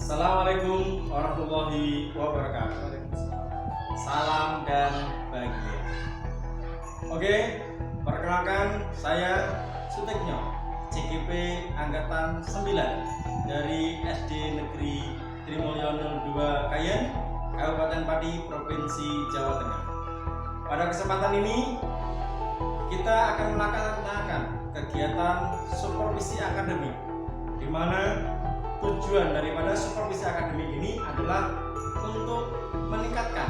Assalamualaikum warahmatullahi wabarakatuh. Salam dan bahagia. Oke, perkenalkan saya Sutekno, CGP Angkatan 9 dari SD Negeri Trimulyo 02 Kayen, Kabupaten Pati, Provinsi Jawa Tengah. Pada kesempatan ini kita akan melaksanakan kegiatan supervisi akademik, di mana tujuan daripada supervisi akademik ini adalah untuk meningkatkan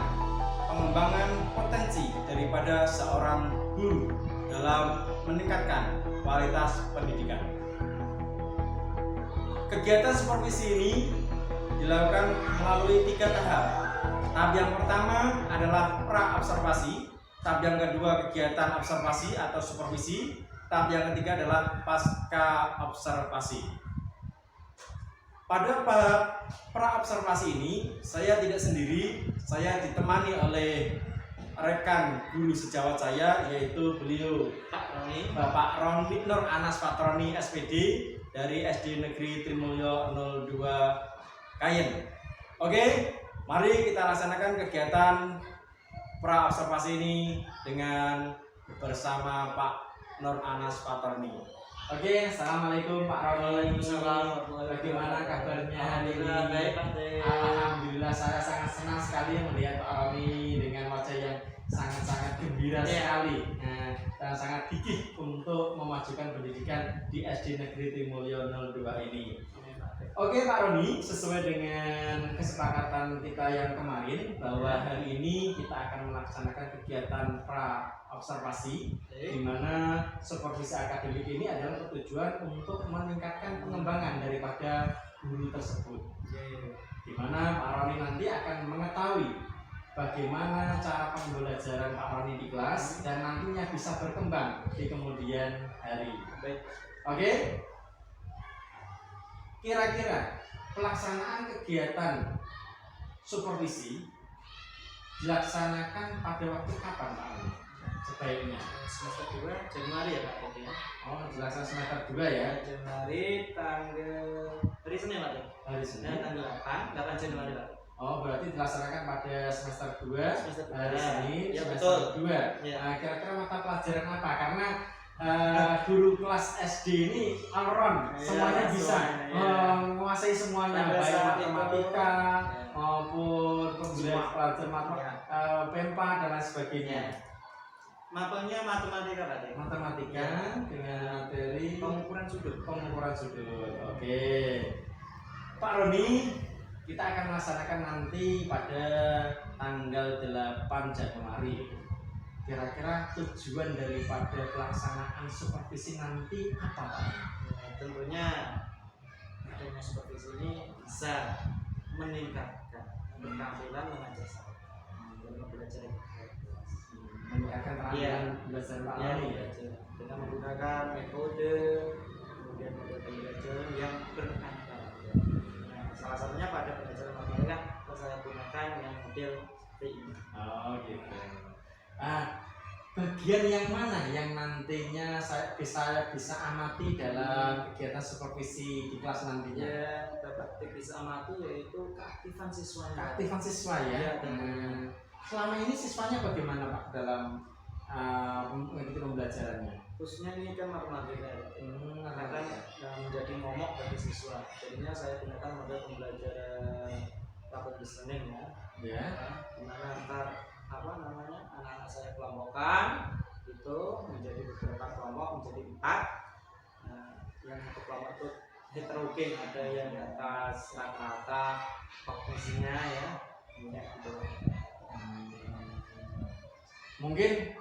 pengembangan potensi daripada seorang guru dalam meningkatkan kualitas pendidikan. Kegiatan supervisi ini dilakukan melalui 3 tahap. Tahap yang pertama adalah pra-observasi, tahap yang kedua kegiatan observasi atau supervisi, tahap yang ketiga adalah pasca observasi. Pada pra-observasi ini saya tidak sendiri, saya ditemani oleh rekan guru sejawat saya, yaitu beliau Bapak Roni Nur Anas Patroni SPD dari SD Negeri Trimulyo 02 Kayen. Oke, mari kita laksanakan kegiatan pra-observasi ini dengan bersama Pak Nur Anas Patroni. Oke, assalamualaikum Pak Roni. Bagaimana kabarnya hari ini? Alhamdulillah, saya sangat senang sekali melihat Pak Roni dengan wajah yang sangat-sangat gembira sekali dan sangat gigih untuk memajukan pendidikan di SD Negeri Trimulyo 02 ini. Oke Pak Roni, sesuai dengan kesepakatan kita yang kemarin bahwa hari ini kita akan melaksanakan kegiatan pra-observasi, di mana supervisi akademik ini adalah bertujuan untuk meningkatkan pengembangan daripada guru tersebut. Di mana Pak Roni nanti akan mengetahui bagaimana cara pembelajaran Pak Roni di kelas dan nantinya bisa berkembang di kemudian hari. Oke? Kira-kira pelaksanaan kegiatan supervisi dilaksanakan pada waktu kapan Pak Ali? Sebaiknya semester 2 Januari ya Pak ya. Oh, dilaksanakan semester 2 ya. Januari tanggal hari Senin Pak. Hari Senin tanggal 8 Januari Pak. Oh, berarti dilaksanakan pada semester 2 hari Senin ya, semester betul. 2. Ya. Nah, kira-kira mata pelajaran apa? Karena guru kelas SD ini all round, semuanya bisa menguasai semuanya, baik matematika maupun pembelajaran PEMPA dan lain sebagainya. Mapelnya matematika Pak. Matematika dengan materi pengukuran sudut. Oke. Pak Roni, kita akan melaksanakan nanti pada tanggal 8 Januari. Kira-kira tujuan daripada pelaksanaan supervisi nanti apa Pak? Tentunya adanya supervisi ini bisa meningkatkan keterampilan mengajar saya dalam belajar meningkatkan keterampilan belajar Pak Roni dengan menggunakan metode, kemudian metode pembelajaran yang berakar. Salah satunya pada pembelajaran matematika saya gunakan yang model TI. Oh gitu. Bagian yang mana yang nantinya saya bisa amati dalam kegiatan supervisi di kelas nantinya? Ya, dapat bisa amati yaitu keaktifan siswanya. Keaktifan siswa ya. Selama ini siswanya bagaimana Pak dalam mengikuti pembelajarannya? Khususnya ini kan matematika akan menjadi momok bagi siswa. Jadinya saya gunakan model pembelajaran rapid listening ya. Dimana anak-anak saya kelompokkan itu menjadi beberapa kelompok, menjadi 4. Yang satu kelompok itu heterogen, ada yang di atas rata-rata kognisinya ya gitu. Mungkin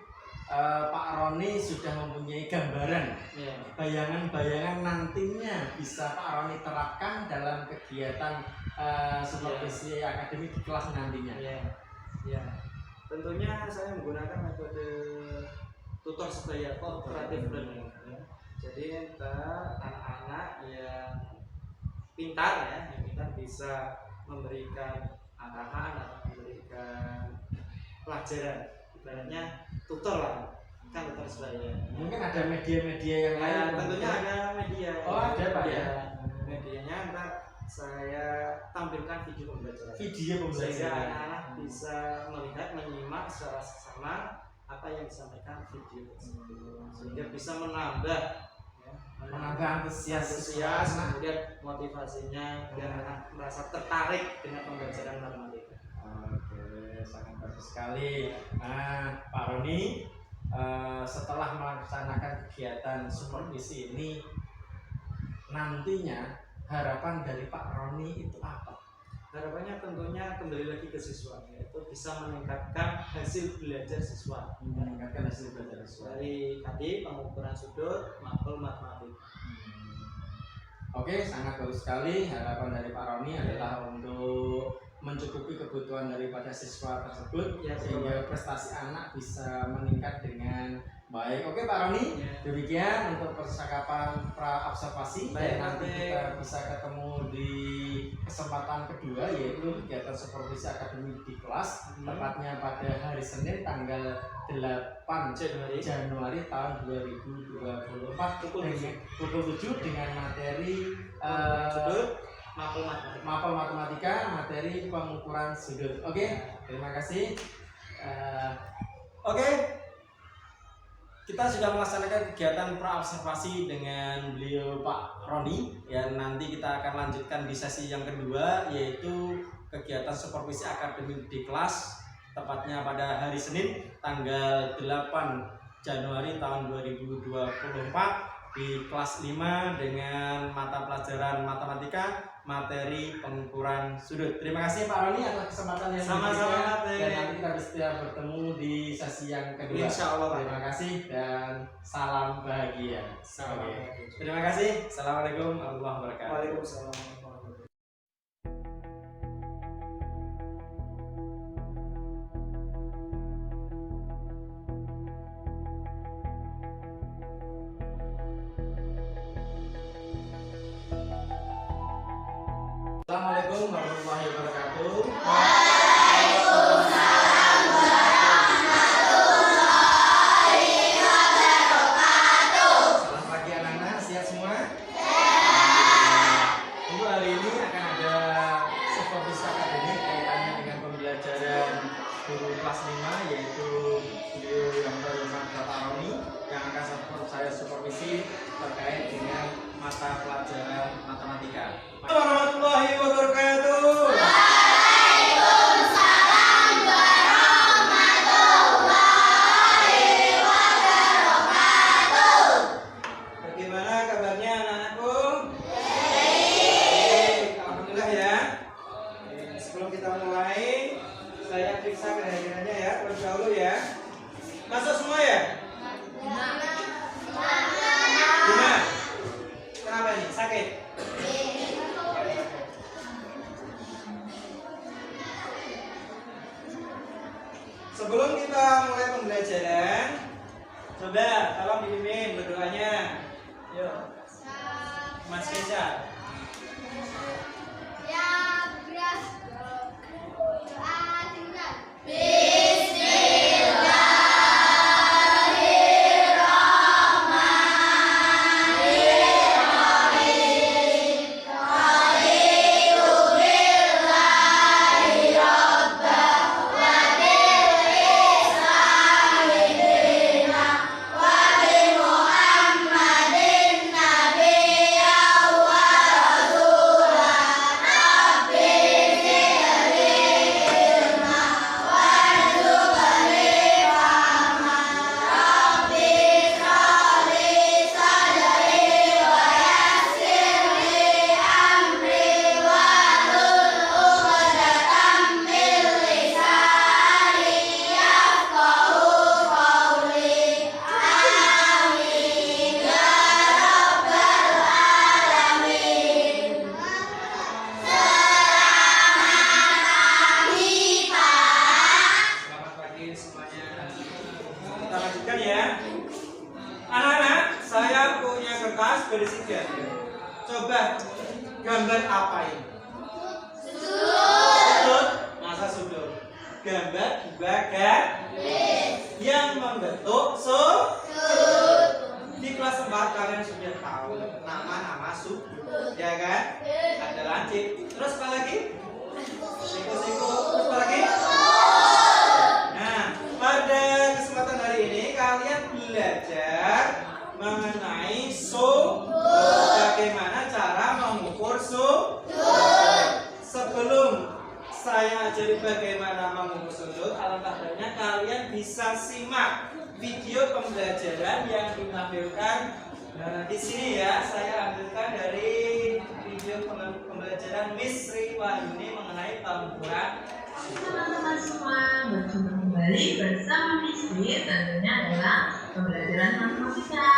Pak Roni sudah mempunyai gambaran, bayangan-bayangan nantinya bisa Pak Roni terapkan dalam kegiatan supervisi akademik di kelas nantinya. Ya. Tentunya saya menggunakan metode tutor sebaya cooperative learning. Jadi anak-anak yang pintar bisa memberikan arahan atau memberikan pelajaran, ibaratnya tutor lah, kan tutor sebaya. Mungkin ada media-media yang lain. Tentunya ada media. Oh ada Pak ya. Medianya saya tampilkan video pembelajaran. Video Sehingga pembelajaran. anak-anak bisa melihat, menyimak secara seksama apa yang disampaikan video tersebut. Sehingga bisa menambah ya, Menambah antusias kemudian motivasinya biar anak merasa tertarik dengan pembelajaran matematika. Oke, sangat bagus sekali. Nah, Pak Roni, setelah melaksanakan kegiatan supervisi ini, nantinya harapan dari Pak Roni itu apa? Harapannya tentunya kembali lagi ke siswa, yaitu bisa meningkatkan hasil belajar siswa. Meningkatkan hasil belajar siswa. Dari tadi pengukuran sudut, mapel matematika. Oke, sangat bagus sekali. Harapan dari Pak Roni adalah untuk mencukupi kebutuhan daripada siswa tersebut, Ya, sehingga prestasi anak bisa meningkat dengan baik. Oke Pak Roni, Ya. demikian untuk percakapan pra observasi. Baik, Nanti nanti kita bisa ketemu di kesempatan kedua, yaitu kegiatan supervisi akademik di kelas, tepatnya pada hari Senin tanggal 8 Januari tahun 2024 pukul 7 dengan materi sudut, mapel matematika, materi pengukuran sudut. Oke, terima kasih. Oke, kita sudah melaksanakan kegiatan pra-observasi dengan beliau Pak Roni. Ya, nanti kita akan lanjutkan di sesi yang kedua, yaitu kegiatan supervisi akademik di kelas, tepatnya pada hari Senin tanggal 8 Januari tahun 2024 di kelas 5 dengan mata pelajaran matematika, materi pengukuran sudut. Terima kasih Pak Roni atas kesempatan yang sama-sama, dan nanti kita bisa bertemu di sesi yang kedua. Insya Allah. Terima kasih dan salam bahagia. Salam. Terima kasih. Assalamualaikum warahmatullahi wabarakatuh. Waalaikumsalam. Assalamualaikum warahmatullahi wabarakatuh. Selamat pagi anak-anak, siap semua? Untuk hari ini akan ada supervisi akademik kaitannya dengan pembelajaran guru kelas 5, yaitu beliau yang berhormat Bapak Roni, yang akan saya supervisi terkait dengan mata pelajaran matematika. Warahmatullahi wabarakatuh. Waalaikumsalam warahmatullahi wabarakatuh. Bagaimana kabarnya anak-anakku? Baik, alhamdulillah ya. Sebelum kita mulai, saya periksa kehadirannya ya, terlebih dahulu ya. Masuk semua ya? Gimana? Kenapa nih? Sakit? Sebelum kita mulai pembelajaran, coba tolong dipimpin berdoanya. Yuk, Mas Keza. Ya, beras. Doa dengan Selamat pagi semuanya. Kita lanjutkan ya. Anak-anak, saya punya kertas berisi gambar. Coba gambar apa ini? Sudut. Masa sudut? Gambar dua garis yang membentuk sudut. Di kelas 4 kalian sudah tahu nama-nama sudut, ya kan? Ada Terus apa lagi? Siku-siku. Terus apa lagi? Nah, pada kesempatan hari ini kalian belajar mengenai bagaimana cara mengukur Sebelum saya ajari bagaimana mengukur sudut, alangkah baiknya kalian bisa simak video pembelajaran yang ditampilkan di sini ya. Saya ambilkan dari video pembelajaran Miss Riwayuni mengenai pengukuran. Teman-teman semua, berjumpa kembali bersama Miss Ri, tentunya adalah pembelajaran matematika.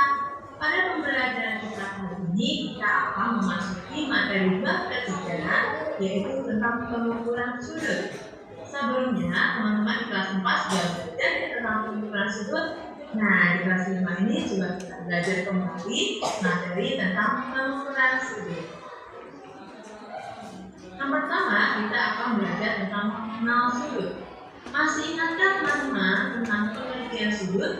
Pada pembelajaran kita kali ini, kita akan memasuki materi bab ketiga, yaitu tentang pengukuran sudut. Sebelumnya, teman-teman di kelas 4 sudah belajar tentang pengukuran sudut. Nah, di kelas 5 ini juga kita belajar kembali materi tentang pengukuran sudut. Yang pertama, kita akan belajar tentang mengenal sudut. Masih ingatkah teman-teman tentang pengertian sudut?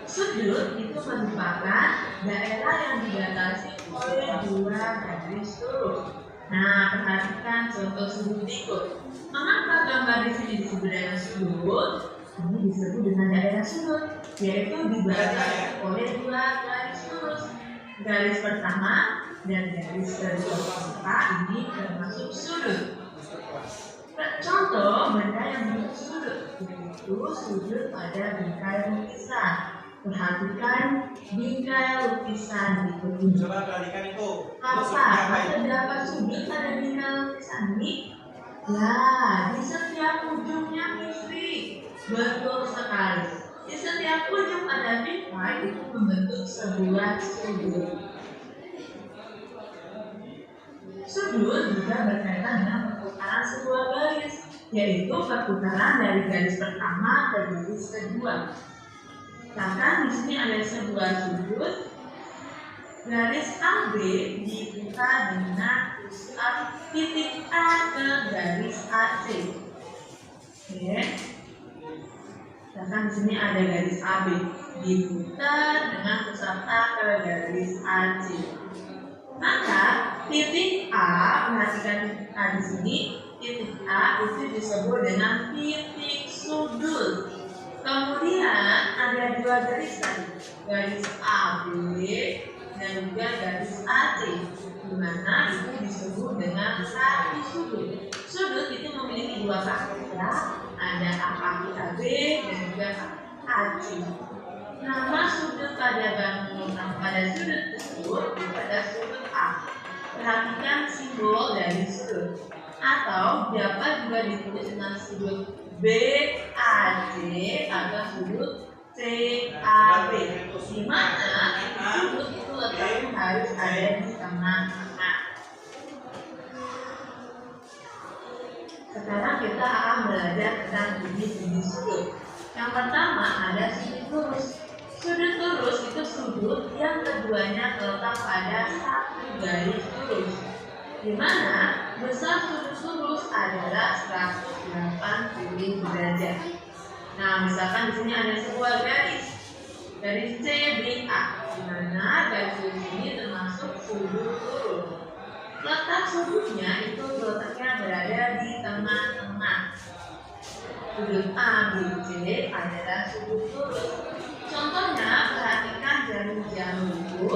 Sudut itu merupakan daerah yang dibatasi oleh dua garis lurus. Nah, perhatikan contoh sudut berikut. Mengapa gambar di sini disebut dengan sudut? Ini disebut dengan daerah sudut, yaitu dibatasi oleh dua garis lurus. Garis pertama dan garis kedua, maka ini termasuk sudut. Contoh benda yang bentuk sudut, yaitu sudut pada bingkai lukisan. Perhatikan bingkai lukisan berikut ini. Coba perhatikan itu. Apa? Terdapat sudut pada bingkai lukisan ini? Ya, di setiap ujungnya misteri. Betul sekali. Di setiap ujung ada bingkai itu membentuk sebuah sudut. Sudut juga berkaitan dengan perputaran sebuah garis, yaitu perputaran dari garis pertama ke garis kedua. Misalkan di sini ada sebuah sudut, garis AB dibuka dengan pusat titik A ke garis AC. Oke. Misalkan di sini ada garis AB diputar dengan pusat A ke garis AC. Maka titik A, perhatikan titik A di sini, titik A itu disebut dengan titik sudut. Kemudian ada dua garis tadi, garis AB dan juga garis AC, di mana itu disebut dengan kaki sudut. Sudut itu memiliki dua kaki ya, ada kaki AB dan juga kaki AC. Nama sudut pada sudut tersebut pada sudut A. Perhatikan simbol dari sudut, atau dapat juga ditulis dengan sudut BAC atau sudut CAB, di mana sudut itu letaknya harus ada di tengah-tengah. Sekarang kita akan belajar tentang jenis-jenis sudut. Yang pertama ada sudut lurus. Sudut lurus itu sudut yang keduanya terletak pada satu garis lurus, di mana besar sudut lurus adalah 180 derajat. Nah, misalkan di sini ada sebuah garis CBA, di mana garis lurus ini termasuk sudut lurus. Letak sudutnya itu letaknya berada di tengah-tengah. Sudut ABC adalah sudut lurus. Contohnya, perhatikan jarum itu.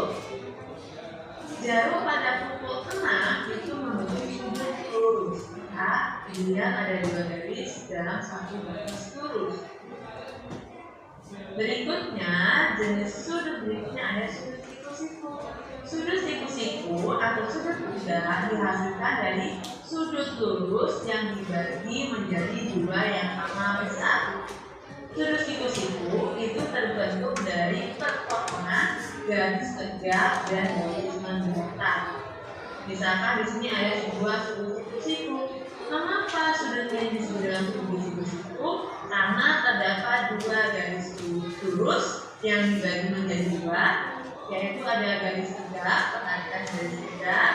Jarum pada pukul 6 itu membentuk sudut lurus. Nah, dilihat ada dua garis dalam satu garis lurus. Berikutnya, jenis sudut berikutnya ada sudut siku-siku. Sudut siku-siku atau sudut beda dihasilkan dari sudut lurus yang dibagi menjadi dua yang sama besar. Sudut siku-siku itu terbentuk dari perpotongan garis tegak dan garis mendatar. Misalkan di sini ada sebuah sudut siku-siku. Mengapa sudutnya disebut dengan sudut siku-siku? Karena terdapat dua garis lurus yang dibagi menjadi dua, yaitu ada garis tegak, perhatikan garis tegak,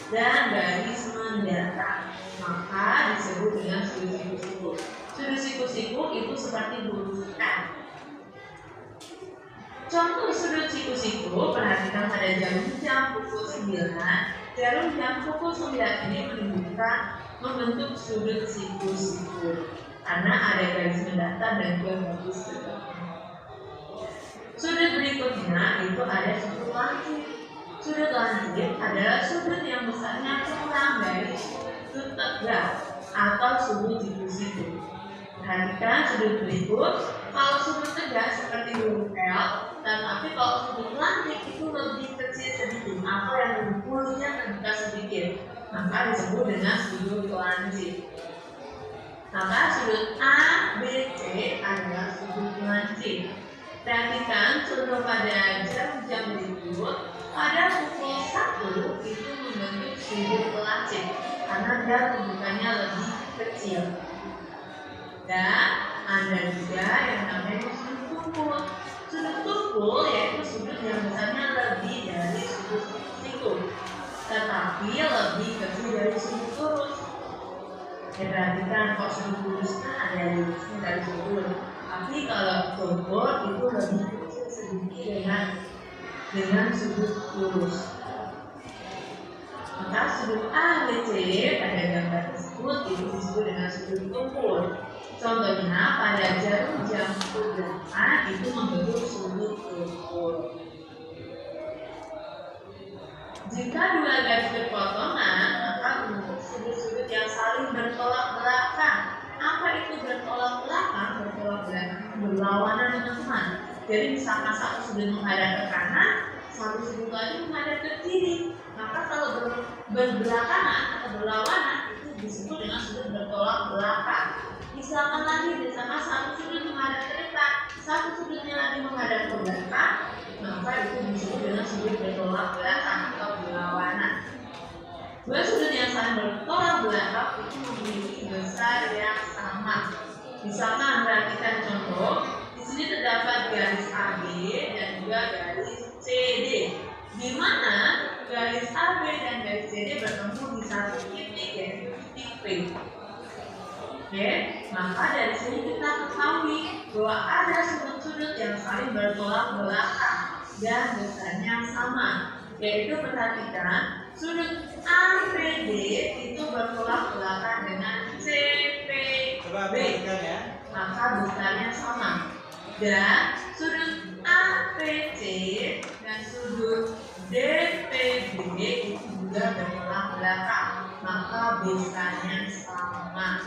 dan garis mendatar. Maka disebut dengan sudut siku-siku. Sudut siku-siku itu seperti burukan. Contoh sudut siku-siku, perhatikan pada jam pukul 9, Jarum jam pukul 9 ini membentuk sudut siku-siku karena ada garis mendatar dan juga garis bergabung. Sudut berikutnya itu ada sudut lancip. Sudut lancip adalah sudut yang besarnya kurang dari sudut tegak atau sudut siku-siku. Perhatikan sudut berikut. Kalau sudut tegak seperti huruf L, tapi kalau sudut lancip itu lebih kecil sedikit atau yang bulunya terbuka sedikit, maka disebut dengan sudut lancip. Maka sudut A, B, C adalah sudut lancip. Perhatikan contoh pada jam berikut. Pada pukul 1 itu membentuk sudut lancip karena dia terbukanya lebih kecil. Dan ada juga yang namanya sudut tumpul. Sudut tumpul yaitu sudut yang besarnya lebih dari sudut siku, tetapi lebih kecil dari sudut lurus. Perhatikan kok sudut lurusnya ada lurusnya dari sudut, tapi kalau tumpul itu lebih kecil sedikit dengan sudut lurus. Maka sudut A, B, C pada gambar tersebut itu disebut dengan sudut tumpul. Contohnya pada jarum jam 8 itu membentuk sudut tumpul. Jika dua garis berpotongan, maka membentuk sudut-sudut yang saling bertolak belakang. Apa itu bertolak belakang? Bertolak belakang berlawanan, teman-teman. Jadi misalkan satu sudut menghadap ke kanan, satu sudut lagi menghadap ke kiri. Maka kalau berbelakangan atau berlawanan itu disebut dengan sudut bertolak belakang. Misalkan lagi bersama satu sudut menghadap ke depan, satu sudutnya lagi menghadap ke belakang, maka itu disebut dengan sudut bertolak belakang atau berlawanan. Dua sudut yang saling bertolak belakang itu memiliki besar yang sama. Misalkan perhatikan contoh, di sini terdapat garis AB dan juga garis CD, di mana garis AB dan garis CD bertemu di satu titik yaitu titik P. Oke, maka dari sini kita ketahui bahwa ada sudut-sudut yang saling bertolak belakang dan besarnya sama. Yaitu perhatikan sudut ABD itu bertolak belakang dengan CPB. Coba perhatikan ya. Maka besarnya sama. Dan sudut APC dan sudut DPB itu juga bertolak belakang, maka besarnya sama.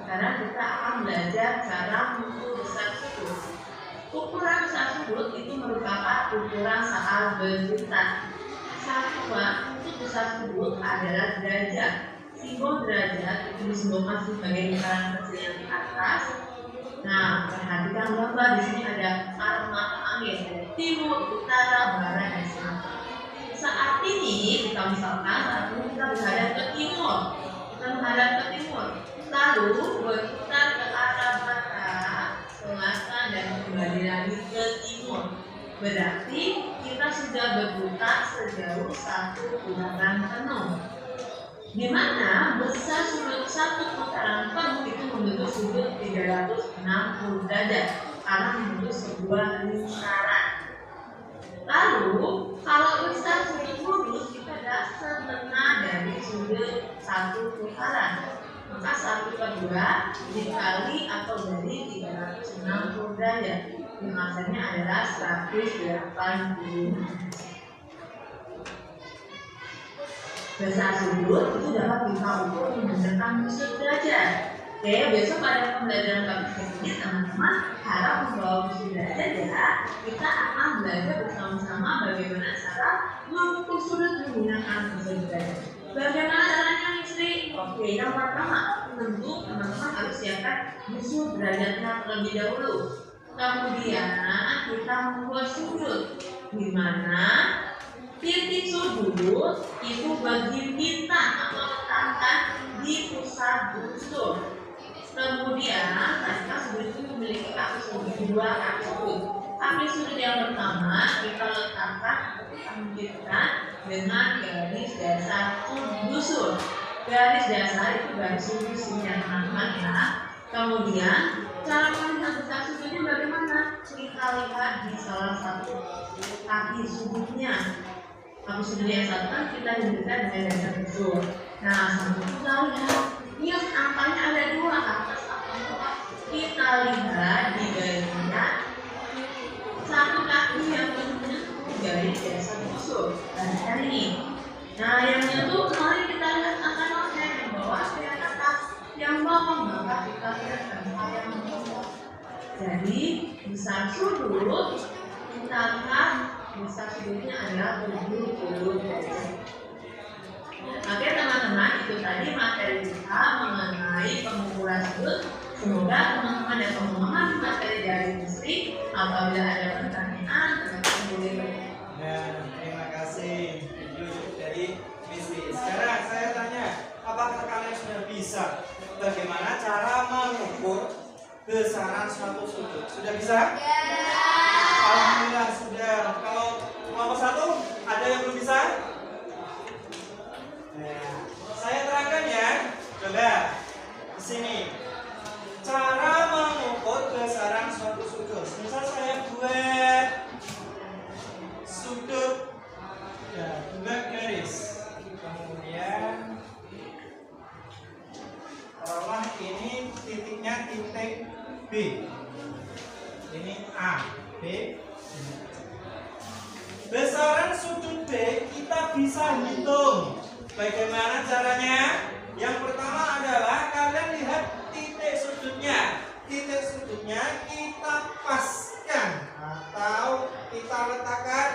Sekarang kita akan belajar cara mengukur besar sudut. Ukuran besar sudut itu merupakan ukuran saat berjuta. Satuan untuk besar sudut adalah derajat. Simbol derajat itu disimbolkan sebagai lingkaran kecil yang di atas. Nah, perhatikan gambar di sini ada arah mata angin, ada timur, utara, barat, dan selatan. Saat ini kita misalkan saat ini kita menghadap ke timur, lalu berputar ke arah barat, selatan, dan kembali lagi ke timur. Berarti kita sudah berputar sejauh satu putaran penuh. Di mana besar sudut satu putaran penuh itu membentuk sudut 360 derajat karena membentuk sebuah lingkaran. Lalu kalau besar sudut lurus kita adalah setengah dari sudut satu putaran. Maka 1/2 dikali atau dari 360 derajat yang hasilnya adalah 180. Besar sudut itu dapat kita ukur menggunakan busur derajat. Oke, besok pada pembelajaran kami ini teman-teman harap membawa busur derajat ya. Kita akan belajar bersama-sama bagaimana cara mengukur sudut menggunakan busur derajat. Bagaimana caranya, Mistri? Oke, yang pertama tentu teman-teman harus siapkan busur derajatnya terlebih dahulu. Kemudian kita membuat sudut, di mana titik sudut itu bagi bintang atau letakkan di pusat busur. Kemudian karena sudut itu memiliki kaki sudut, dua kaki sudut. Kaki sudut yang pertama kita letakkan atau kita menjadikan dengan garis dasar busur. Garis dasar itu garis sudut yang teman-teman ya. Kemudian cara melihat besar sudutnya bagaimana? Kita lihat di salah satu kaki sudutnya. Kaki sudut yang satu kan kita hidupkan dengan dasar besar. Nah, satu kita lihat, ini angkanya ada dua, atas atau bawah. Kita lihat di garisnya satu kaki yang bentuknya garis dasar besar. Nah, ini. Nah, yang itu mari kita lihat angka nolnya yang bawah ke atas, yang bawah maka kita lihat angka yang bawah. Jadi besar sudut kita lihat besar sudutnya adalah 70 derajat. Oke teman-teman, itu tadi materi kita mengenai pengukuran sudut. Semoga teman-teman dan pemahaman materi dari Misri. Apabila ada pertanyaan, teman-teman boleh bertanya. Ya, terima kasih dari Misri. Sekarang saya tanya, apakah kalian sudah bisa bagaimana cara mengukur besaran suatu sudut? Sudah bisa? Alhamdulillah sudah. Kalau kelompok satu ada yang belum bisa? Nah, saya terangkan ya. Coba di sini. Cara mengukur besaran suatu sudut. Misal saya buat sudut ya, buat garis. Kemudian taruhlah ini titiknya titik B. Ini A, B. Besaran sudut B kita bisa hitung. Bagaimana caranya? Yang pertama adalah kalian lihat titik sudutnya. Titik sudutnya kita paskan atau kita letakkan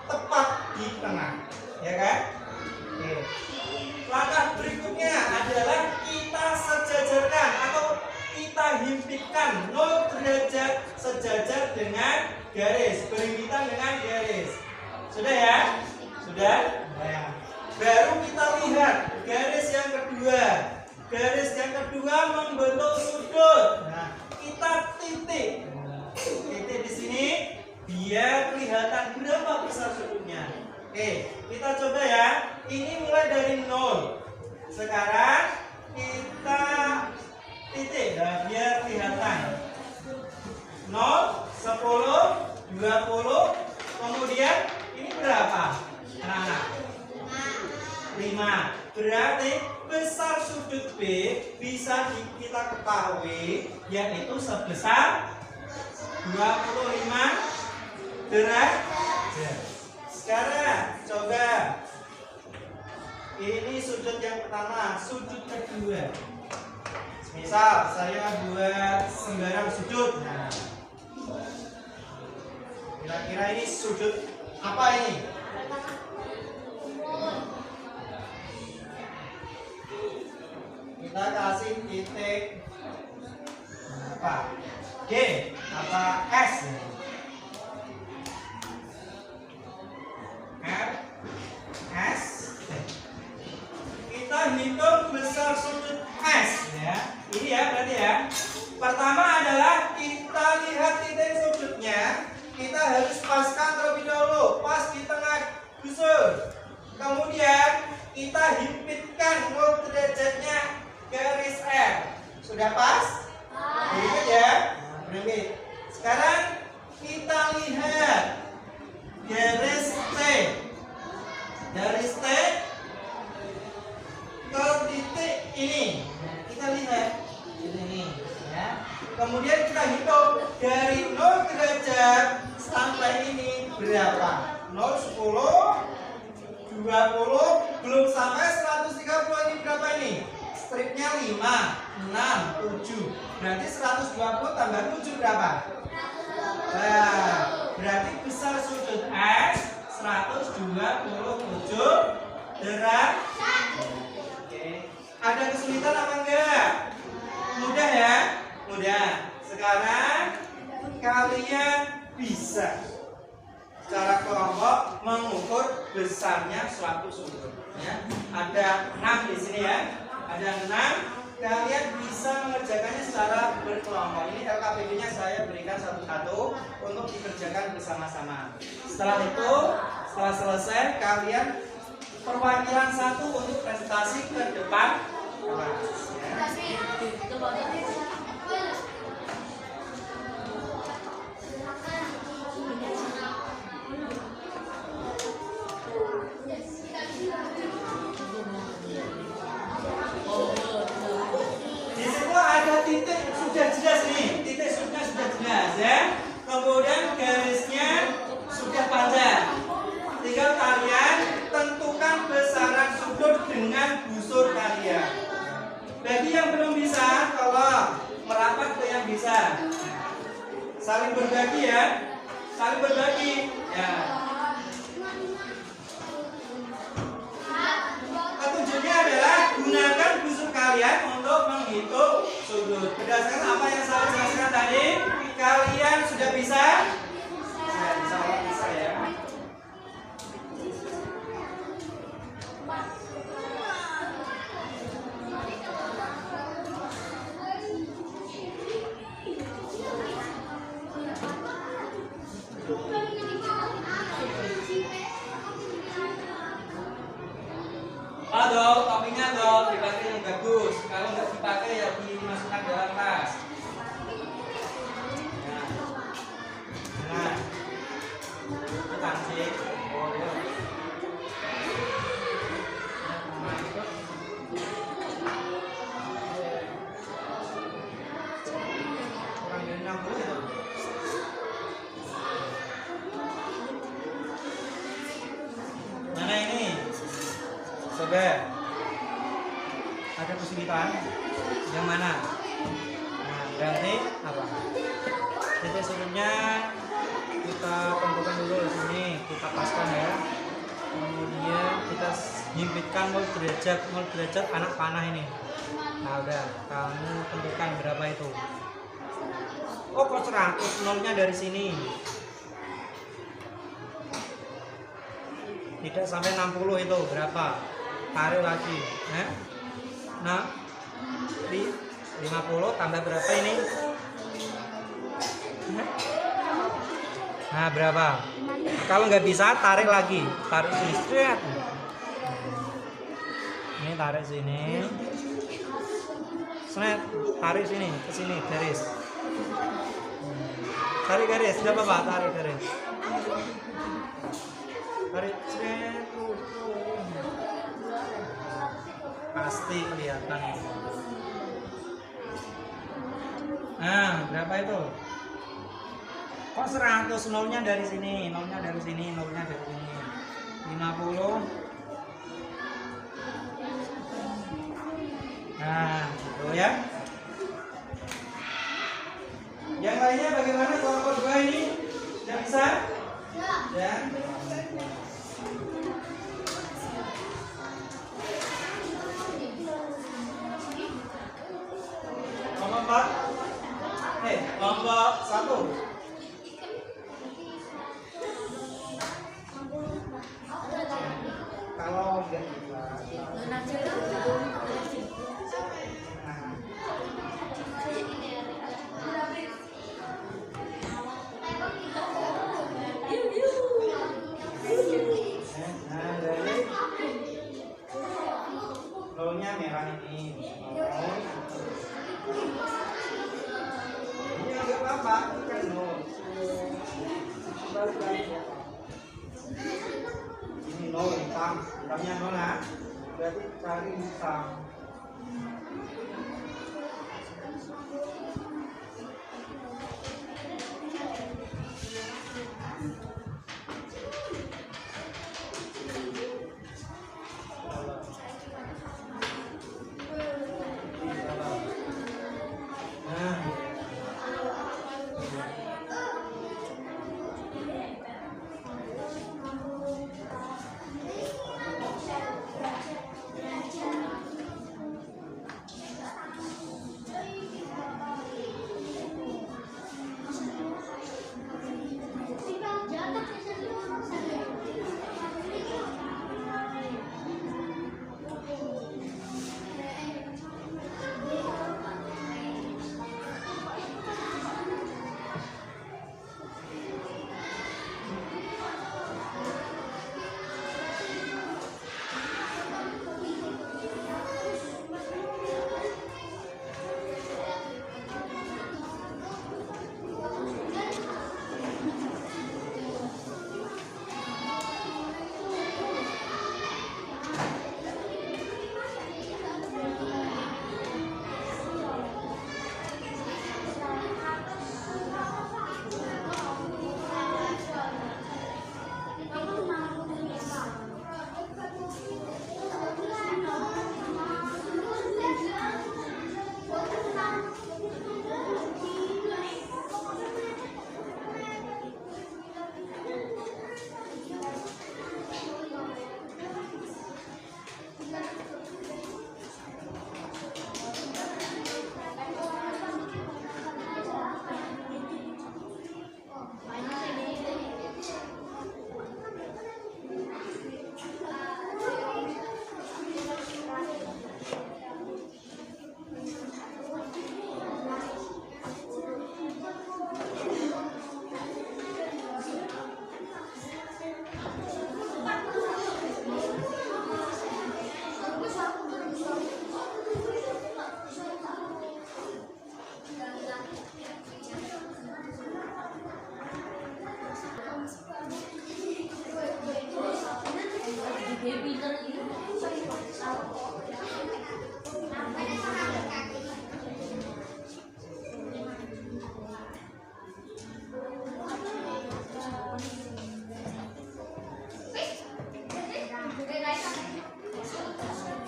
tepat di tengah, ya kan? Oke. Langkah berikutnya adalah kita sejajarkan atau kita himpitkan 0 derajat sejajar dengan garis, berhimpitan dengan garis. Sudah ya? Sudah? Nah, baru kita lihat garis yang kedua. Garis yang kedua membentuk sudut. Nah, kita titik. Titik di sini biar kelihatan berapa besar sudutnya. Oke, kita coba ya. Ini mulai dari 0. Sekarang kita titik, nah, biar kelihatan. 0, 10, 20. Kemudian ini berapa? Anak-anak? 5. Berarti besar sudut B bisa kita ketahui yaitu sebesar 25 derajat. Sekarang coba ini sudut yang pertama, sudut kedua. Misal saya buat sembarang sudut. Nah, kira-kira ini sudut apa ini? Kita kasih titik apa? G apa S? R S. Kita hitung besar sudut S ya. Ini ya berarti ya. Pertama adalah kita lihat titik sudutnya. Kita harus paskan terlebih dahulu, pas di tengah busur. Kemudian kita himpitkan 0 derajatnya garis R. Sudah pas? Berikut ya. Berikut. Sekarang kita lihat garis T. Garis T ke titik ini. Kita lihat titik ini ya. Kemudian kita hitung dari 0 derajat sampai ini berapa? 0, 10, 20, belum sampai 130. Ini berapa ini? Stripnya 5, 6, 7. Berarti 120 tambah 7 berapa? Nah, berarti besar sudut S 127 derajat. Oke. Ada kesulitan apa enggak? Mudah ya? Mudah. Sekarang kalian bisa secara kelompok mengukur besarnya suatu sudut. Ya. Ada 6 di sini ya. Ada 6. Kalian bisa mengerjakannya secara berkelompok. Ini LKPD-nya saya berikan satu-satu untuk dikerjakan bersama-sama. Setelah itu, setelah selesai, kalian perwakilan satu untuk presentasi ke depan kelas. Ya. Saling berbagi ya. Saling berbagi. Ya. Petunjuknya adalah gunakan busur kalian untuk menghitung sudut. Berdasarkan apa yang saya jelaskan tadi, kalian sudah bisa? Bisa ya. Dol, topinya dol, dipakai yang bagus. Kalau nggak dipakai ya dimasukkan dalam tas. Nah, itu tansik. Oh ya. Kurang dari 60 ya. Mana ini? Coba. Ada kesulitan? Yang mana? Nah, berarti apa? Titik sudutnya kita tentukan dulu di sini, kita paskan ya. Kemudian kita himpitkan 0 derajat anak panah ini. Nah, udah, kamu tentukan berapa itu? Oh, kok 100, nolnya dari sini. Tidak sampai 60 itu berapa? Tarik lagi. Nah, di 50 tambah berapa ini? Nah, berapa? Kalau nggak bisa tarik lagi, tarik sini straight. Ini tarik sini. Straight, tarik sini ke sini garis. Tarik garis, enggak apa-apa, tarik garis. Tarik straight. Pasti kelihatan. Nah, berapa itu? Kok 100, nolnya dari sini, nolnya dari sini, nolnya dari sini. 50. Nah, gitu ya. Yang lainnya bagaimana kelompok 2 ini? Sudah bisa? Ya. Kelompok 4. Kelompok 1. Kalau enggak nolnya merah ini. Ini enggak apa-apa, ini kan nol. Ini nol hitam, hitamnya nol ya. Berarti cari hitam.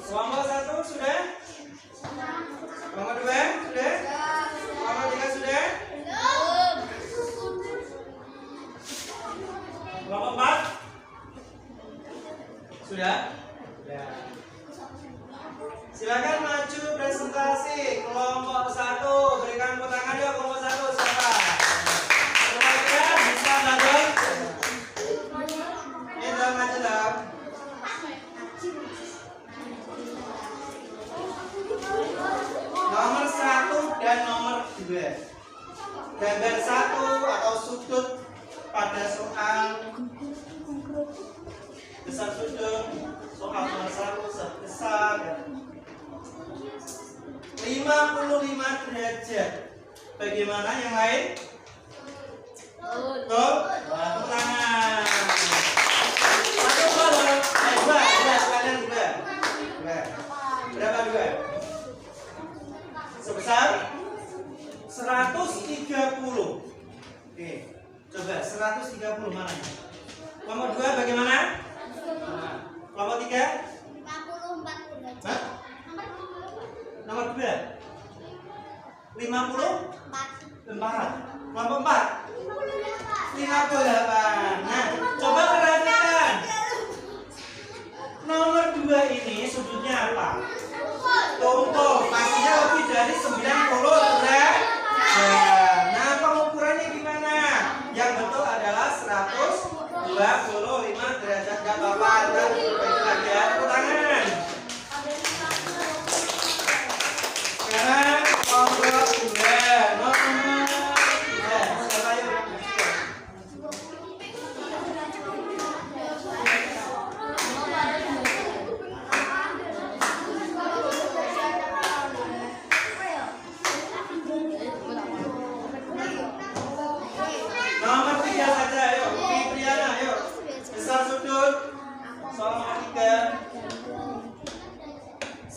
Kelompok 1 sudah? Kelompok 2 sudah? Kelompok 3 sudah? Kelompok 4 sudah? Ya. Silakan maju presentasi kelompok 1. Berikan tepuk tangan ya kelompok 1 siapa? Semuanya bisa maju? Ini dong maju dong. Nomor 1 dan nomor 2. Gambar 1 atau sudut pada soal besar sudut soal nomor 1 sebesar 55 derajat. Bagaimana yang lain? Betul? Tepuk tangan. Satu dua. Kalian dua. Berapa dua? Sebesar 130. Oke, coba 130 mana? Kelompok 2 bagaimana? Kelompok 3? 54 derajat. Hah? Nomor 2? 54. Kelompok 4? 58. Nah, coba perhatikan. Nomor 2 ini sudutnya apa? Tumpul, pastinya lebih dari 90 derajat. Nah, pengukurannya gimana? Yang betul adalah 125 derajat. Gak apa-apa, dan berbagi lagi ya. Tepuk tangan. Sekarang kelompok 2 nomor 3. Siapa yang berhasil? Nomor 3 saja, ayo. Fitriana, ayo. Besar sudut. Soal nomor 3.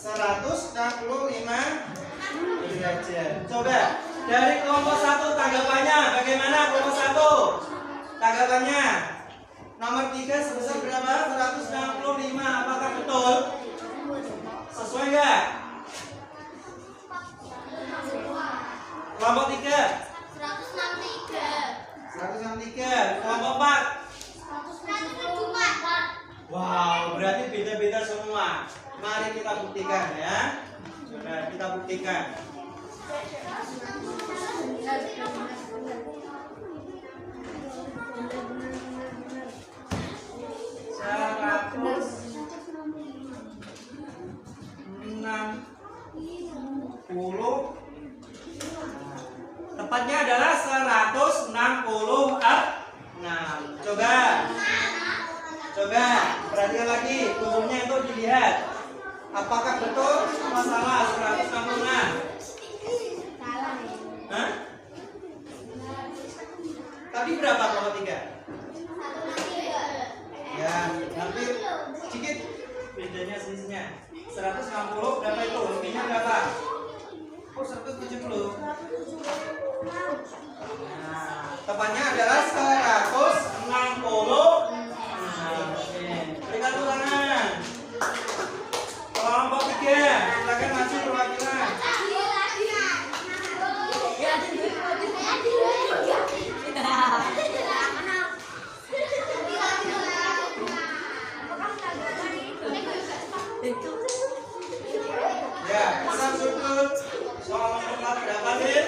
165 derajat. Coba dari kelompok 1 tanggapannya bagaimana kelompok 1? Tanggapannya nomor 3 sebesar berapa? 165. Apakah betul? Sesuai enggak? Kelompok 3 163. Kelompok 4 wow, berarti beda-beda semua. Mari kita buktikan ya. Coba kita buktikan. Seratus 60. Tepatnya adalah 166. Coba perhatikan lagi, tubuhnya itu dilihat. Apakah betul masalah 166? Hah? Tadi berapa kalau 3? Ya, hampir sedikit bedanya selisihnya. 160 berapa itu? Lebihnya berapa? Oh, 170. Nah, tepatnya adalah 160. Berikan tepuk tangan. Kelompok 3, silakan maju perwakilan. Ya, besar sudut. Soal nomor 4 berapa, Din?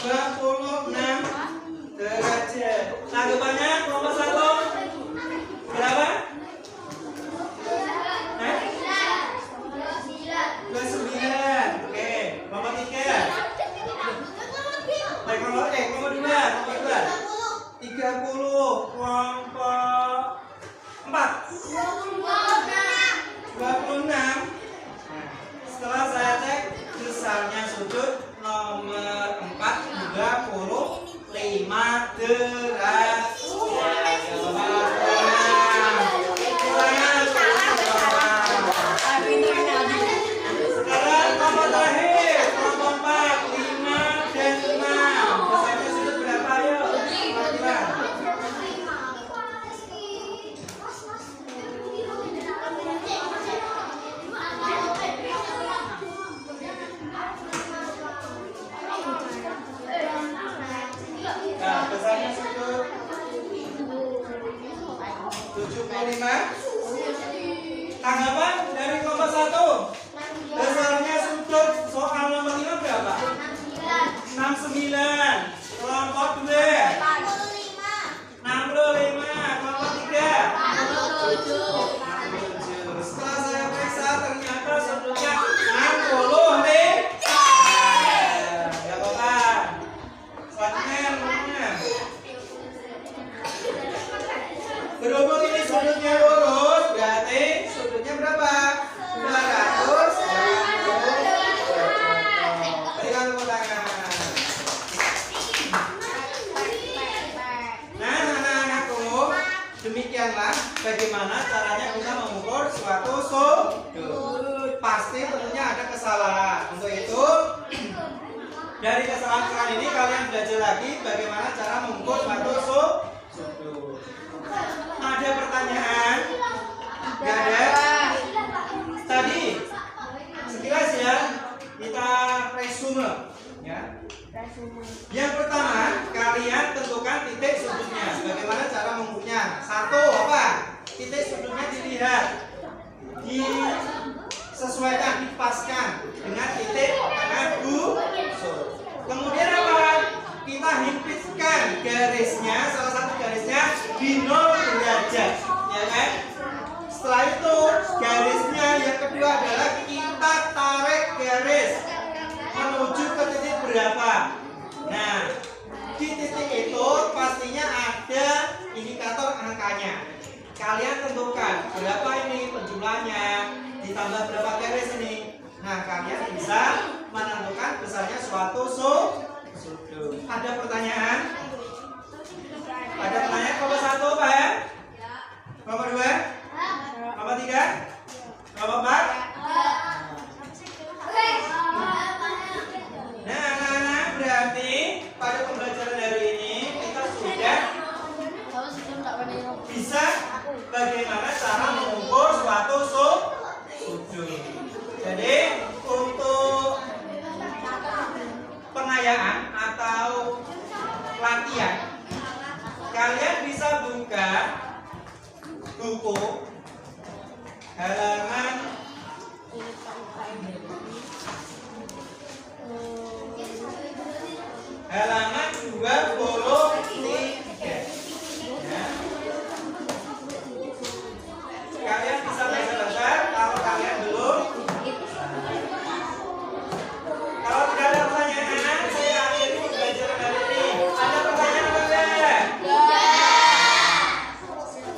26 derajat. Tanggapannya kelompok 1 berapa? 29. Oke, kelompok 3. Baik, kelompok 2. 30. Kelompok 4. Tanggapan dari kelompok 1? Dasarnya sudut soal nomor 5 berapa? 69. Kelompok 2 65. Kelompok 3 67. Setelah saya periksa ternyata sudutnya 65. Ya Bapak. Selanjutnya nomornya. Berhubung ini sudutnya lurus, berarti sudutnya berapa? 200. Berikan tepuk tangan. Nah, anak-anakku, demikianlah bagaimana caranya kita mengukur suatu sudut. Pasti tentunya ada kesalahan. Untuk itu, dari kesalahan ini kalian belajar lagi bagaimana cara mengukur suatu sudut. Ada pertanyaan? Gak ada? Tadi sekilas ya kita resume ya. Yang pertama, kalian tentukan titik sudutnya. Bagaimana cara mengukurnya? 1, apa? Titik sudutnya dilihat, disesuaikan, dipaskan dengan titik tengah busur. Kemudian apa? Kita himpiskan garisnya, salah satu garisnya di 0 derajat, ya kan? Setelah itu garisnya yang kedua adalah kita tarik garis menuju ke titik berapa. Nah, di titik itu pastinya ada indikator angkanya. Kalian tentukan berapa ini penjumlahnya, ditambah berapa garis ini. Nah, kalian bisa menentukan besarnya suatu sudut. Ada pertanyaan? Ada pertanyaan? Kelompok 1 apa ya? Kelompok 2? Kelompok 3? Kelompok 4? Nah, anak-anak, berarti pada pembelajaran hari ini kita sudah bisa bagaimana cara mengukur suatu sudut. Jadi untuk pengayaan atau latihan, kalian bisa buka buku halaman halaman 23 ya. Kalian bisa baca-baca kalau kalian belum. Kalau tidak ada pertanyaan, saya akhiri pembelajaran hari ini. Ada pertanyaan apa enggak?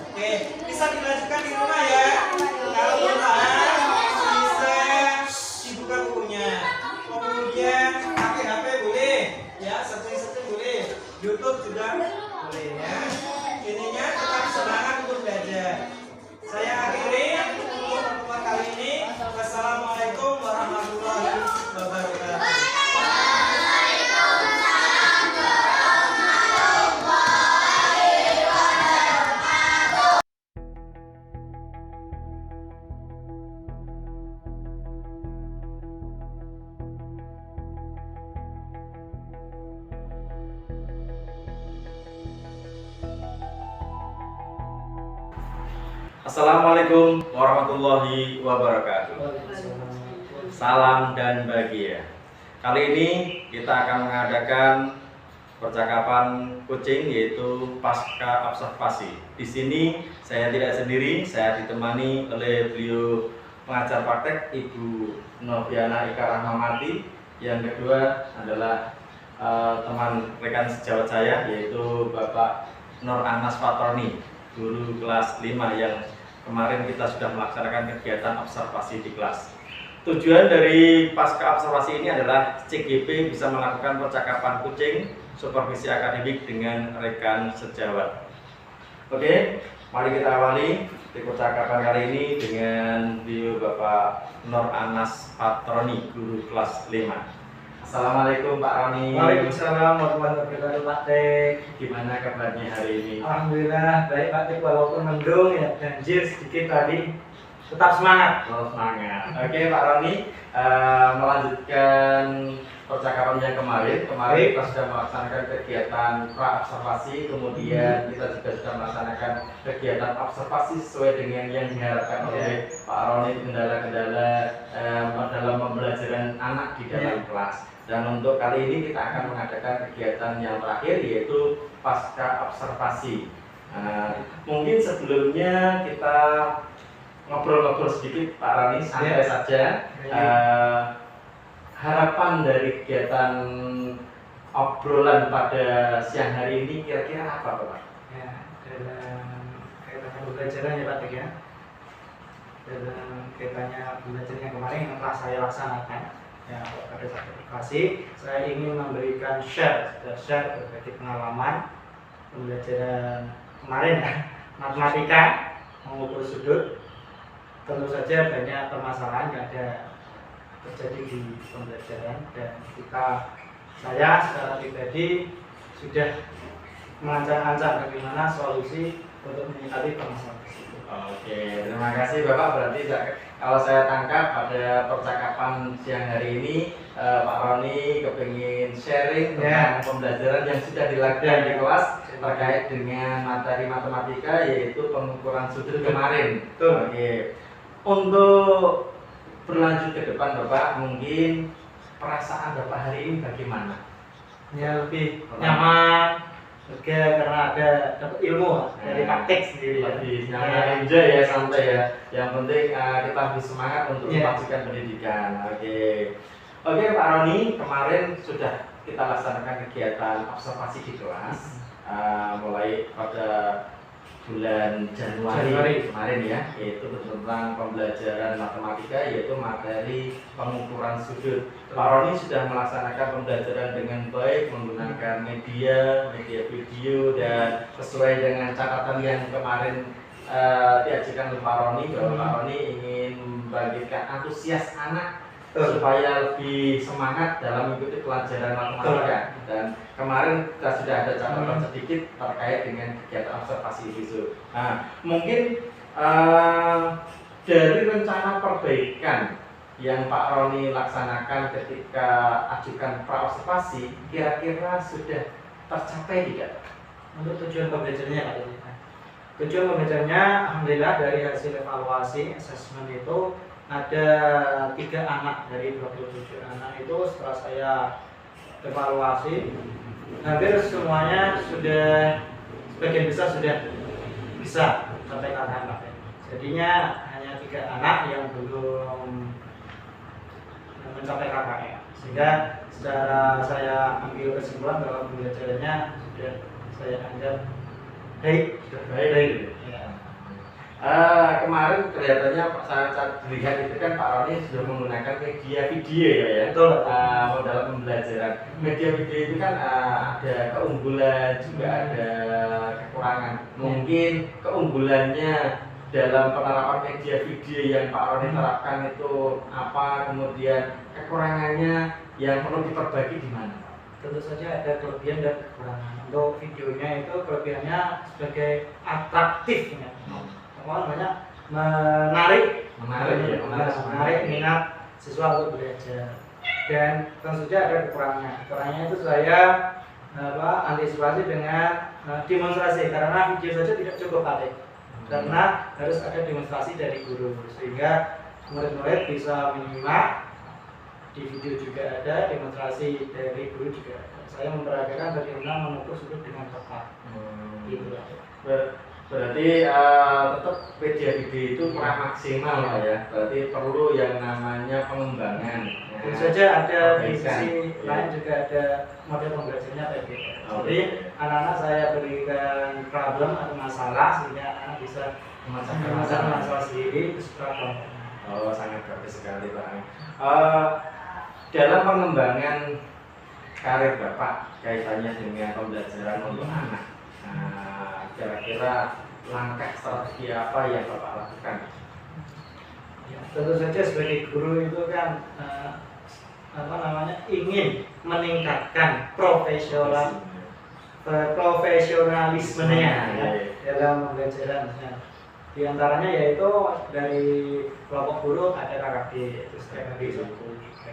Oke, bisa dilanjutkan di rumah ya. Kalau belum paham, bisa dibuka bukunya. Kemudian pakai HP boleh, ya, searching boleh. YouTube juga boleh ya. Intinya tetap semangat untuk belajar. Saya akhiri untuk pertemuan kali ini. Wassalamualaikum warahmatullahi wabarakatuh. Assalamualaikum warahmatullahi wabarakatuh. Salam dan bahagia. Kali ini kita akan mengadakan percakapan coaching yaitu pasca observasi. Di sini saya tidak sendiri, saya ditemani oleh beliau pengajar praktek Ibu Noviana Ika Rahmawati. Yang kedua adalah teman rekan sejawat saya yaitu Bapak Nur Anas Patroni, guru kelas 5 yang kemarin kita sudah melaksanakan kegiatan observasi di kelas. Tujuan dari pasca observasi ini adalah CGP bisa melakukan percakapan coaching supervisi akademik dengan rekan sejawat. Oke, mari kita awali di percakapan kali ini dengan beliau Bapak Nur Anas Patroni, guru kelas 5. Assalamualaikum Pak Roni. Waalaikumsalam warahmatullahi wabarakatuh Pak Tek. Gimana kabarnya hari ini? Alhamdulillah baik Pak Tek, walaupun mendung ya, banjir sedikit tadi, tetap semangat. Oh, semangat. Oke Pak Roni, melanjutkan percakapan yang kemarin kita sudah melaksanakan kegiatan pra-observasi, kemudian kita juga sudah melaksanakan kegiatan observasi sesuai dengan yang diharapkan oleh Pak Roni, kendala-kendala dalam pembelajaran anak di dalam kelas. Dan untuk kali ini kita akan mengadakan kegiatan yang terakhir, yaitu pasca observasi. Mungkin sebelumnya kita ngobrol-ngobrol sedikit Pak Roni, santai saja. Harapan dari kegiatan obrolan pada siang hari ini kira-kira apa Pak? Ya, dalam kaitannya pembelajaran ya Pak ya. Dalam kaitannya pembelajaran yang kemarin yang telah saya laksanakan, ya pada saat edukasi, saya ingin memberikan share berbagai pengalaman pembelajaran kemarin ya, matematika mengukur sudut. Tentu saja banyak permasalahan yang ada terjadi di pembelajaran, dan saya secara pribadi sudah merancang-rancang bagaimana solusi untuk menyikapi permasalahan tersebut. Oke, terima kasih Bapak. Berarti kalau saya tangkap pada percakapan siang hari ini, Pak Roni kepingin sharing tentang pembelajaran yang sudah dilakukan di kelas terkait dengan materi matematika, yaitu pengukuran sudut kemarin. Oke, untuk berlanjut ke depan Bapak, mungkin perasaan Bapak hari ini bagaimana? Ya, lebih nyaman, juga karena ada dapat ilmu dari praktek sendiri. Lebih nyaman, enjoy ya, santai ya. Yang penting kita lebih semangat untuk melanjutkan pendidikan. Oke Pak Roni, kemarin sudah kita laksanakan kegiatan observasi di kelas, mulai pada bulan Januari kemarin ya, yaitu tentang pembelajaran matematika, yaitu materi pengukuran sudut. Pak Roni sudah melaksanakan pembelajaran dengan baik menggunakan media video, dan sesuai dengan catatan yang kemarin diajukan oleh Pak Roni, bahwa Pak Roni ingin membagikan antusias anak supaya lebih semangat dalam mengikuti pelajaran matematika. Dan kemarin kita sudah ada catatan sedikit terkait dengan kegiatan observasi itu. Mungkin dari rencana perbaikan yang Pak Roni laksanakan ketika ajukan pra-observasi, kira-kira sudah tercapai tidak? Untuk tujuan pembelajarannya Pak, tujuan pembelajarannya alhamdulillah dari hasil evaluasi asesmen itu ada 3 anak dari 27 anak itu setelah saya evaluasi hampir semuanya sudah, sebagian besar sudah bisa sampai KKM. Jadinya hanya 3 anak yang belum mencapai KKM, sehingga secara saya ambil kesimpulan bahwa pembelajarannya sudah saya anggap baik. Kemarin kelihatannya saya lihat itu kan Pak Roni sudah menggunakan media video ya. Betul. Dalam pembelajaran media video itu kan ada keunggulan juga ada kekurangan. Mungkin keunggulannya dalam penerapan media video yang Pak Roni terapkan itu apa, kemudian kekurangannya yang perlu diperbaiki di mana? Tentu saja ada kelebihan dan kekurangan. Untuk videonya itu kelebihannya sebagai atraktif ya. Menarik minat siswa untuk belajar. Dan tentu saja ada kekurangannya. Kekurangannya itu saya antisipasi dengan demonstrasi, karena video saja tidak cukup Pak, karena harus ada demonstrasi dari guru, sehingga murid-murid bisa menyimak. Di video juga ada demonstrasi dari guru juga ada. Saya memperagakan bagaimana mengukur sudut dengan tepat. Gitu lah. Berarti tetap media video itu kurang maksimal Pak ya. Berarti perlu yang namanya pengembangan. Tentu saja ada di sisi lain juga ada model pembelajarannya kayak gitu. Jadi anak-anak saya berikan problem atau masalah sehingga anak bisa memecahkan masalah sendiri terus problem. Oh, sangat bagus sekali Pak. Dalam pengembangan karir Bapak kaitannya dengan pembelajaran untuk anak, kira-kira langkah strategi apa yang Bapak lakukan? Ya, tentu saja sebagai guru itu kan ingin meningkatkan profesionalismenya dalam pembelajaran. Di antaranya yaitu dari kelompok guru ada KKD, yaitu strategi suku juga.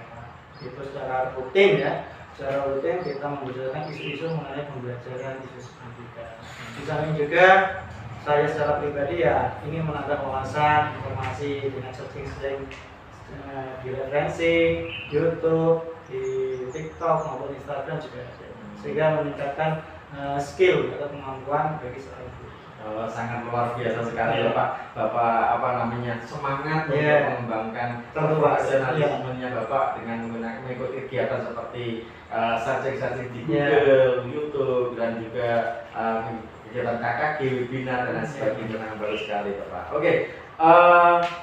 itu secara rutin ya. Secara rutin kita membicarakan isu-isu mengenai pembelajaran isu pendidikan. Di samping juga saya secara pribadi ya ingin menambah wawasan informasi dengan searching di referensi YouTube, di TikTok maupun Instagram juga ada, sehingga meningkatkan skill atau kemampuan bagi seorang guru. Sangat luar biasa sekali Bapak. Bapak semangat untuk mengembangkan profesionalismenya Bapak dengan mengikuti kegiatan seperti searching di Google, YouTube, dan juga kegiatan KKG, webinar dan lain sebagainya. Sangat bagus sekali Bapak. Oke,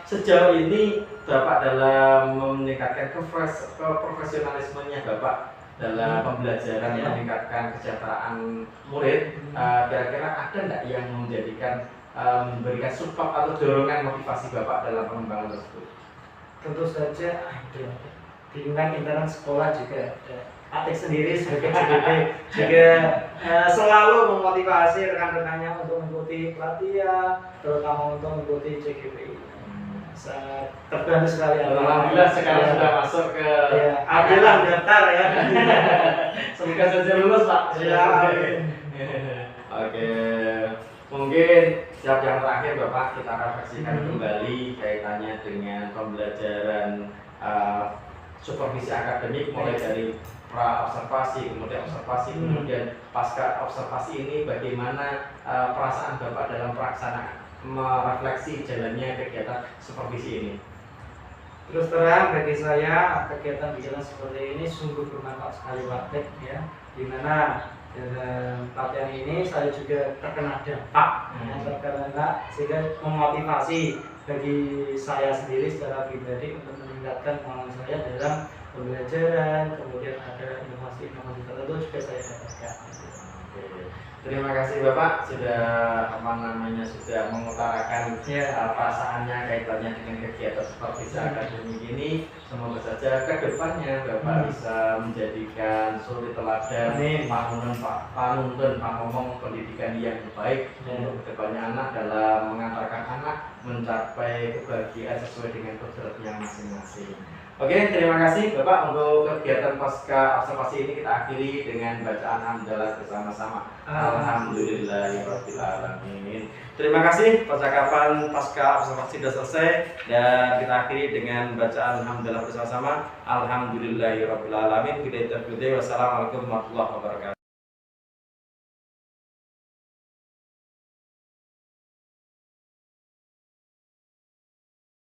sejauh ini Bapak dalam meningkatkan profesionalismenya Bapak dalam pembelajaran meningkatkan kesejahteraan murid, kira-kira ada nggak yang menjadikan memberikan support atau dorongan motivasi Bapak dalam pengembangan tersebut? Tentu saja ada. Bimbingan internal sekolah juga ada. Atik sendiri sebagai CGP juga selalu memotivasi rekan-rekannya untuk mengikuti pelatihan, terutama untuk mengikuti CGP. Sangat terbantu sekali. Alhamdulillah sekarang sudah masuk ke adalah daftar ya. Semoga saja lulus Pak. Oke, mungkin yang terakhir Bapak kita refleksikan kembali kaitannya dengan pembelajaran supervisi akademik mulai dari pra observasi, kemudian observasi, kemudian pasca observasi ini bagaimana perasaan Bapak dalam pelaksanaan merefleksi jalannya kegiatan supervisi ini? Terus terang bagi saya kegiatan seperti ini sungguh bermanfaat sekali praktek ya, dimana dalam pelatihan ini saya juga terkena dampak sehingga memotivasi bagi saya sendiri secara pribadi untuk meningkatkan kemampuan saya dalam pembelajaran, kemudian ada inovasi-inovasi tertentu juga saya dapatkan. Terima kasih Bapak sudah sudah mengutarakan perasaannya kaitannya dengan kegiatan supervisi akademik ini. Semoga saja ke depannya Bapak bisa menjadikan suri teladan panuntun pamomong pendidikan yang baik untuk kedepannya anak dalam mengantarkan anak mencapai kebahagiaan sesuai dengan kodratnya masing-masing. Oke, terima kasih Bapak untuk kegiatan pasca observasi ini kita akhiri dengan bacaan hamdalah bersama-sama. Alhamdulillahirabbil alamin. Terima kasih, percakapan pasca observasi sudah selesai dan kita akhiri dengan bacaan hamdalah bersama-sama. Alhamdulillahirabbil alamin. Wassalamualaikum warahmatullahi wabarakatuh.